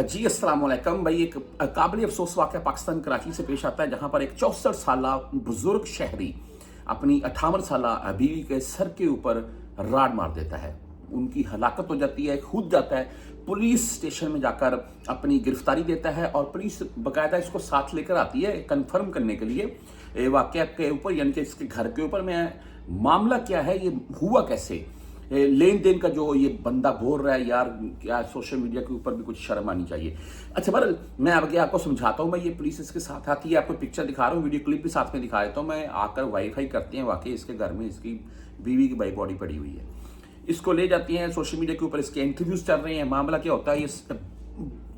जी अस्सलाम वालेकुम भाई। एक काबिल अफसोस वाक़या पाकिस्तान कराची से पेश आता है, जहां पर एक 64 साला बुजुर्ग शहरी अपनी 58 साला बीवी के सर के ऊपर राड मार देता है। उनकी हलाकत हो जाती है, कूद जाता है, पुलिस स्टेशन में जाकर अपनी गिरफ्तारी देता है और पुलिस बाकायदा इसको साथ लेकर आती है कंफर्म करने के लिए वाक़या के ऊपर, यानी कि इसके घर के ऊपर में मामला क्या है, ये हुआ कैसे, लेन देन का जो ये बंदा बोल रहा है। यार क्या सोशल मीडिया के ऊपर भी कुछ शर्म आनी चाहिए। अच्छा बहरहाल मैं आगे आपको समझाता हूँ। मैं ये पुलिस इसके साथ आती है, आपको पिक्चर दिखा रहा हूँ, वीडियो क्लिप भी साथ में दिखा देता हूँ। मैं आकर वाईफाई करते हैं, वाकई इसके घर में इसकी बीवी की बाई बॉडी पड़ी हुई है। इसको ले जाती हैं सोशल मीडिया के ऊपर, इसके इंटरव्यूज चल रहे हैं। मामला क्या होता है, ये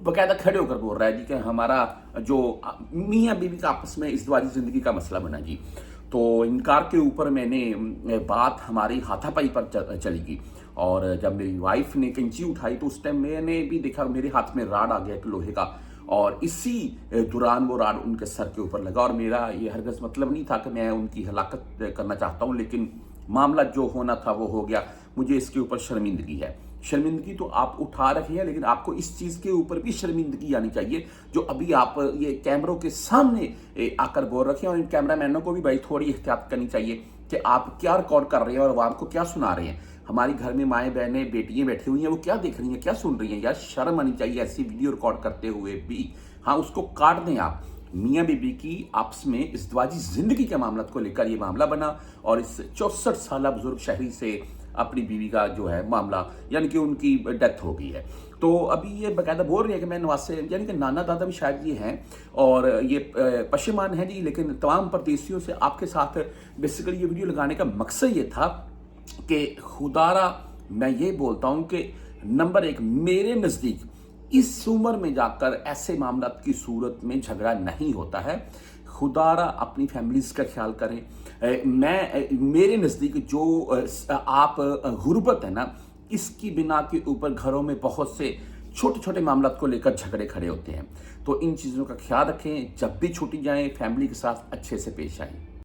बाकायदा खड़े होकर बोल रहा है जी कि हमारा जो मियाँ बीवी का आपस में इज़्दिवाजी ज़िंदगी का मसला बना जी। तो इनकार के ऊपर मैंने बात हमारी हाथापाई पर चली गई और जब मेरी वाइफ ने कैंची उठाई तो उस टाइम मैंने भी देखा मेरे हाथ में राड आ गया एक लोहे का, और इसी दौरान वो राड उनके सर के ऊपर लगा। और मेरा ये हरगज़ मतलब नहीं था कि मैं उनकी हलाकत करना चाहता हूँ, लेकिन मामला जो होना था वो हो गया। मुझे इसके ऊपर शर्मिंदगी है। शर्मिंदगी तो आप उठा रहे हैं, लेकिन आपको इस चीज़ के ऊपर भी शर्मिंदगी आनी चाहिए जो अभी आप ये कैमरों के सामने आकर बोल रखे हैं। और इन कैमरामैनों को भी भाई थोड़ी एहतियात करनी चाहिए कि आप क्या रिकॉर्ड कर रहे हैं और आवाम को क्या सुना रहे हैं। हमारी घर में माएँ बहनें बेटियाँ बैठी हुई हैं, वो क्या देख रही हैं, क्या सुन रही हैं। यार शर्म आनी चाहिए ऐसी वीडियो रिकॉर्ड करते हुए भी। हाँ, उसको काट दें आप। मियाँ बीबी की आपस में इज़्दिवाजी ज़िंदगी के मामला को लेकर ये मामला बना और इस 64 साला बुजुर्ग शहरी से अपनी बीवी का जो है मामला, यानी कि उनकी डेथ हो गई है। तो अभी ये बाकायदा बोल रही है कि मैं नवाज से, यानी कि नाना दादा भी शायद ये हैं और ये पशेमान है जी। लेकिन तमाम परदेसियों से आपके साथ बेसिकली ये वीडियो लगाने का मकसद ये था कि खुदारा मैं ये बोलता हूँ कि नंबर एक, मेरे नज़दीक इस उम्र में जाकर ऐसे मामला की सूरत में झगड़ा नहीं होता है। खुदारा अपनी फैमिलीज का ख्याल करें। मेरे नज़दीक जो आप गुर्बत है ना, इसकी बिना के ऊपर घरों में बहुत से छोटे छोटे मामला को लेकर झगड़े खड़े होते हैं। तो इन चीज़ों का ख्याल रखें, जब भी छुट्टी जाएं फैमिली के साथ अच्छे से पेश आएं।